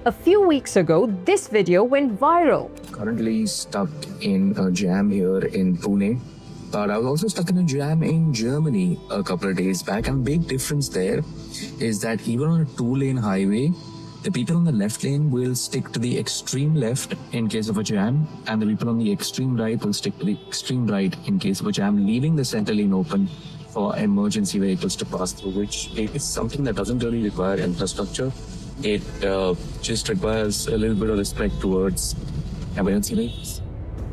A few weeks ago, this video went viral. Currently stuck in a jam here in Pune, but I was also stuck in a jam in Germany a couple of days back. And a big difference there is that even on a 2-lane highway, the people on the left lane will stick to the extreme left in case of a jam, and the people on the extreme right will stick to the extreme right in case of a jam, leaving the center lane open for emergency vehicles to pass through, which is something that doesn't really require infrastructure. It just requires a little bit of respect towards emergency vehicles.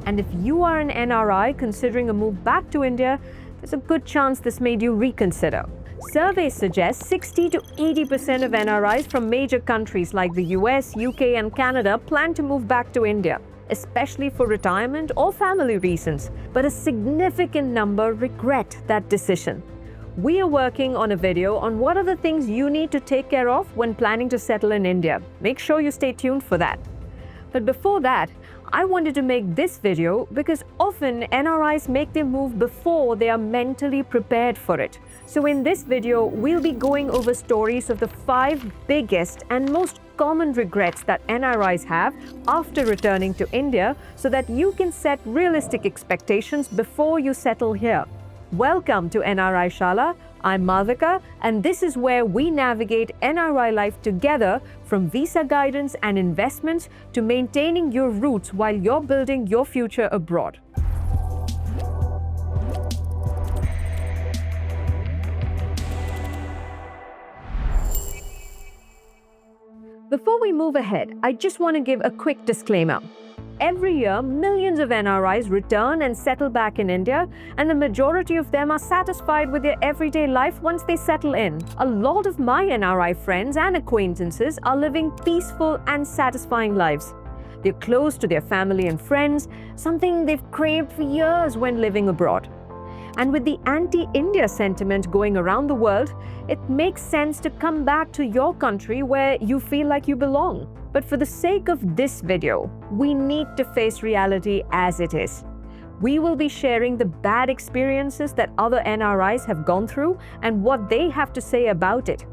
And if you are an NRI considering a move back to India, there's a good chance this made you reconsider. Surveys suggest 60 to 80% of NRIs from major countries like the US, UK, and Canada plan to move back to India, especially for retirement or family reasons. But a significant number regret that decision. We are working on a video on what are the things you need to take care of when planning to settle in India. Make sure you stay tuned for that. But before that, I wanted to make this video because often NRIs make their move before they are mentally prepared for it. So in this video, we'll be going over stories of the 5 biggest and most common regrets that NRIs have after returning to India so that you can set realistic expectations before you settle here. Welcome to NRI Shala. I'm Malvika, and this is where we navigate NRI life together, from visa guidance and investments to maintaining your roots while you're building your future abroad. Before we move ahead, I just want to give a quick disclaimer. Every year, millions of NRIs return and settle back in India, and the majority of them are satisfied with their everyday life once they settle in. A lot of my NRI friends and acquaintances are living peaceful and satisfying lives. They're close to their family and friends, something they've craved for years when living abroad. And with the anti-India sentiment going around the world, it makes sense to come back to your country where you feel like you belong. But for the sake of this video, we need to face reality as it is. We will be sharing the bad experiences that other NRIs have gone through and what they have to say about it.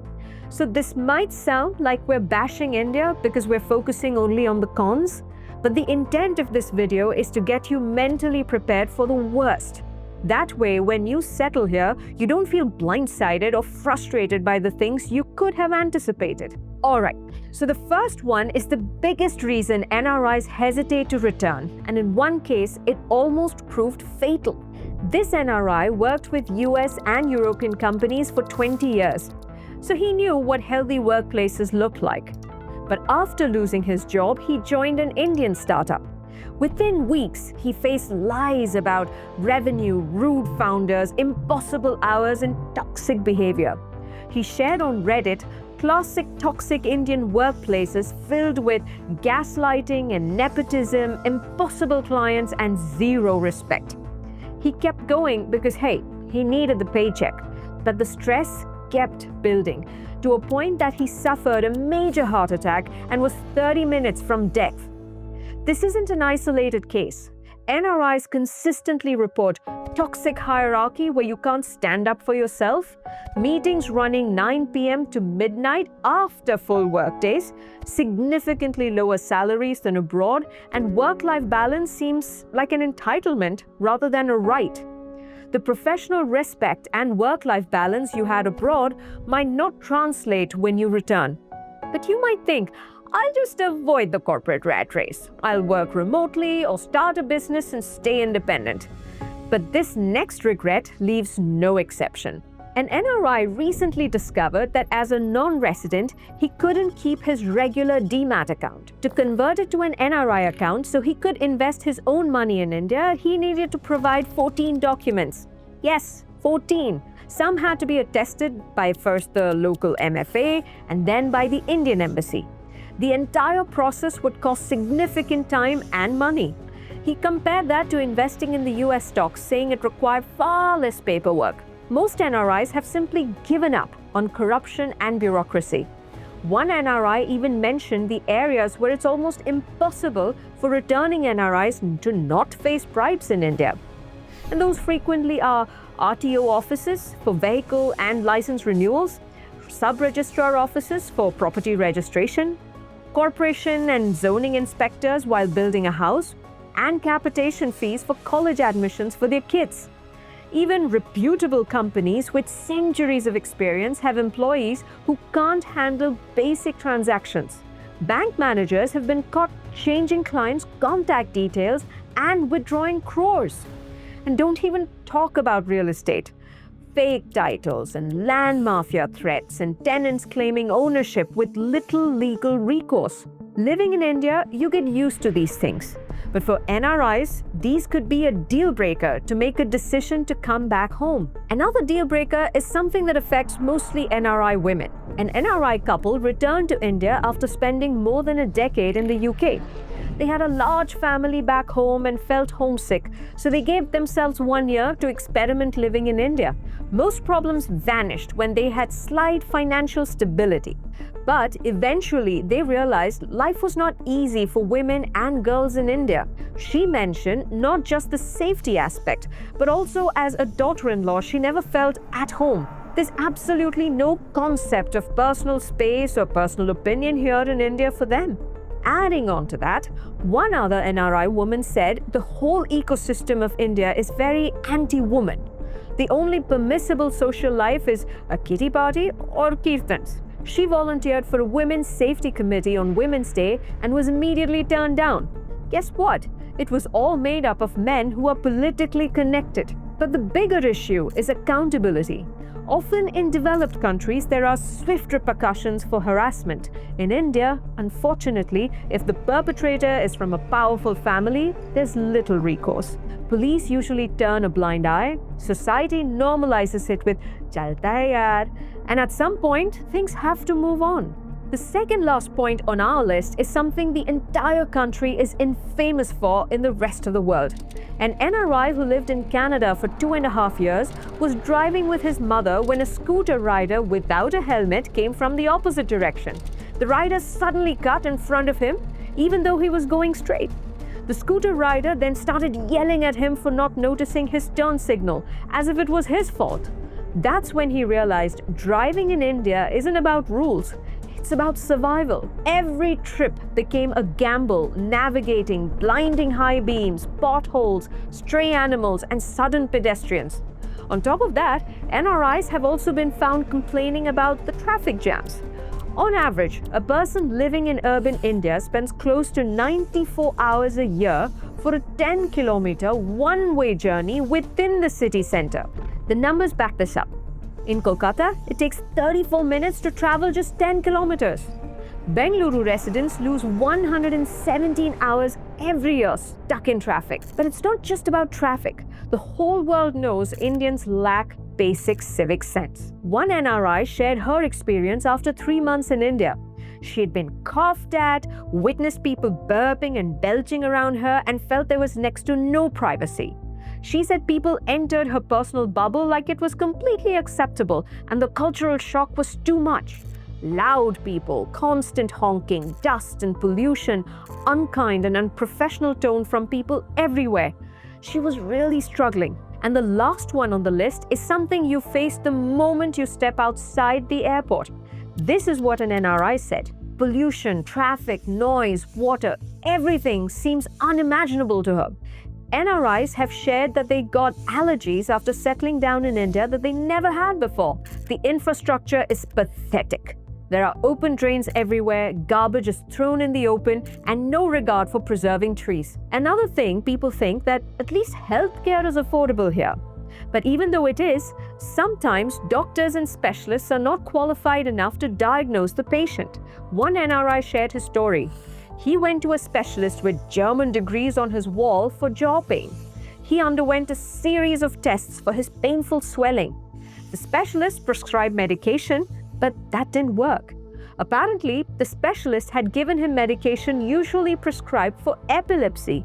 So this might sound like we're bashing India because we're focusing only on the cons, but the intent of this video is to get you mentally prepared for the worst. That way, when you settle here, you don't feel blindsided or frustrated by the things you could have anticipated. Alright, so the first one is the biggest reason NRIs hesitate to return, and in one case, it almost proved fatal. This NRI worked with US and European companies for 20 years, so he knew what healthy workplaces looked like. But after losing his job, he joined an Indian startup. Within weeks, he faced lies about revenue, rude founders, impossible hours, and toxic behavior. He shared on Reddit classic toxic Indian workplaces filled with gaslighting and nepotism, impossible clients, and zero respect. He kept going because, hey, he needed the paycheck, but the stress kept building to a point that he suffered a major heart attack and was 30 minutes from death. This isn't an isolated case. NRIs consistently report toxic hierarchy where you can't stand up for yourself, meetings running 9 p.m. to midnight after full workdays, significantly lower salaries than abroad, and work-life balance seems like an entitlement rather than a right. The professional respect and work-life balance you had abroad might not translate when you return. But you might think, I'll just avoid the corporate rat race. I'll work remotely or start a business and stay independent. But this next regret leaves no exception. An NRI recently discovered that as a non-resident, he couldn't keep his regular DMAT account. To convert it to an NRI account so he could invest his own money in India, he needed to provide 14 documents. Yes, 14. Some had to be attested by first the local MFA and then by the Indian embassy. The entire process would cost significant time and money. He compared that to investing in the US stocks, saying it required far less paperwork. Most NRIs have simply given up on corruption and bureaucracy. One NRI even mentioned the areas where it's almost impossible for returning NRIs to not face bribes in India. And those frequently are RTO offices for vehicle and license renewals, sub-registrar offices for property registration, corporation and zoning inspectors while building a house, and capitation fees for college admissions for their kids. Even reputable companies with centuries of experience have employees who can't handle basic transactions. Bank managers have been caught changing clients' contact details and withdrawing crores. And don't even talk about real estate. Fake titles and land mafia threats and tenants claiming ownership with little legal recourse. Living in India, you get used to these things. But for NRIs, these could be a deal breaker to make a decision to come back home. Another deal breaker is something that affects mostly NRI women. An NRI couple returned to India after spending more than a decade in the UK. They had a large family back home and felt homesick, so they gave themselves 1 year to experiment living in India. Most problems vanished when they had slight financial stability. But eventually, they realized life was not easy for women and girls in India. She mentioned not just the safety aspect, but also as a daughter-in-law, she never felt at home. There's absolutely no concept of personal space or personal opinion here in India for them. Adding on to that, one other NRI woman said the whole ecosystem of India is very anti-woman. The only permissible social life is a kitty party or kirtans. She volunteered for a women's safety committee on Women's Day and was immediately turned down. Guess what? It was all made up of men who are politically connected. But the bigger issue is accountability. Often in developed countries, there are swift repercussions for harassment. In India, unfortunately, if the perpetrator is from a powerful family, there's little recourse. Police usually turn a blind eye. Society normalizes it with "chalta hai yaar," and at some point, things have to move on. The second last point on our list is something the entire country is infamous for in the rest of the world. An NRI who lived in Canada for 2.5 years was driving with his mother when a scooter rider without a helmet came from the opposite direction. The rider suddenly cut in front of him, even though he was going straight. The scooter rider then started yelling at him for not noticing his turn signal, as if it was his fault. That's when he realized driving in India isn't about rules. It's about survival. Every trip became a gamble, navigating blinding high beams, potholes, stray animals, and sudden pedestrians. On top of that, NRIs have also been found complaining about the traffic jams. On average, a person living in urban India spends close to 94 hours a year for a 10-kilometer one-way journey within the city center. The numbers back this up. In Kolkata, it takes 34 minutes to travel just 10 kilometers. Bengaluru residents lose 117 hours every year stuck in traffic. But it's not just about traffic. The whole world knows Indians lack basic civic sense. One NRI shared her experience after 3 months in India. She had been coughed at, witnessed people burping and belching around her, and felt there was next to no privacy. She said people entered her personal bubble like it was completely acceptable, and the cultural shock was too much. Loud people, constant honking, dust and pollution, unkind and unprofessional tone from people everywhere. She was really struggling. And the last one on the list is something you face the moment you step outside the airport. This is what an NRI said. Pollution, traffic, noise, water, everything seems unimaginable to her. NRIs have shared that they got allergies after settling down in India that they never had before. The infrastructure is pathetic. There are open drains everywhere, garbage is thrown in the open, and no regard for preserving trees. Another thing, people think that at least healthcare is affordable here. But even though it is, sometimes doctors and specialists are not qualified enough to diagnose the patient. One NRI shared his story. He went to a specialist with German degrees on his wall for jaw pain. He underwent a series of tests for his painful swelling. The specialist prescribed medication, but that didn't work. Apparently, the specialist had given him medication usually prescribed for epilepsy.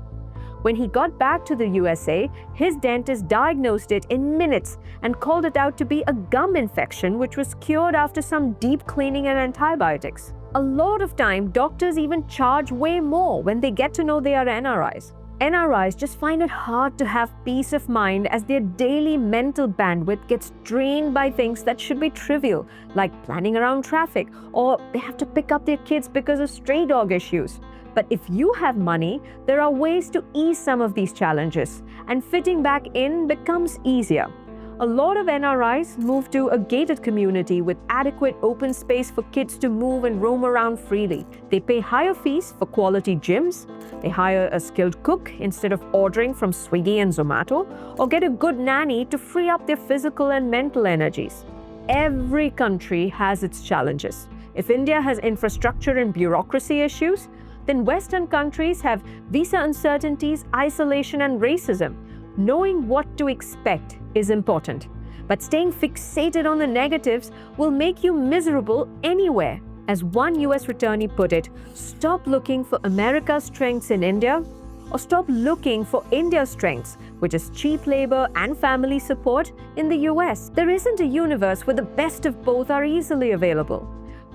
When he got back to the USA, his dentist diagnosed it in minutes and called it out to be a gum infection, which was cured after some deep cleaning and antibiotics. A lot of time, doctors even charge way more when they get to know they are NRIs. NRIs just find it hard to have peace of mind as their daily mental bandwidth gets drained by things that should be trivial, like planning around traffic, or they have to pick up their kids because of stray dog issues. But if you have money, there are ways to ease some of these challenges, and fitting back in becomes easier. A lot of NRIs move to a gated community with adequate open space for kids to move and roam around freely. They pay higher fees for quality gyms, they hire a skilled cook instead of ordering from Swiggy and Zomato, or get a good nanny to free up their physical and mental energies. Every country has its challenges. If India has infrastructure and bureaucracy issues, then Western countries have visa uncertainties, isolation, and racism. Knowing what to expect is important, but staying fixated on the negatives will make you miserable anywhere. As one US returnee put it, stop looking for America's strengths in India, or stop looking for India's strengths, which is cheap labor and family support, in the US. There isn't a universe where the best of both are easily available.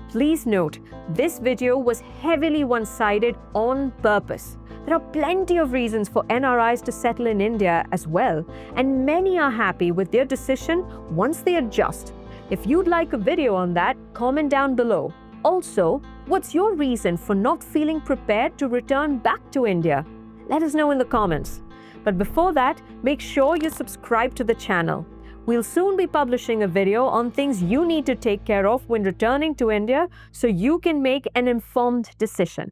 Please note, this video was heavily one-sided on purpose. There are plenty of reasons for NRIs to settle in India as well, and many are happy with their decision once they adjust. If you'd like a video on that, comment down below. Also, what's your reason for not feeling prepared to return back to India? Let us know in the comments. But before that, make sure you subscribe to the channel. We'll soon be publishing a video on things you need to take care of when returning to India so you can make an informed decision.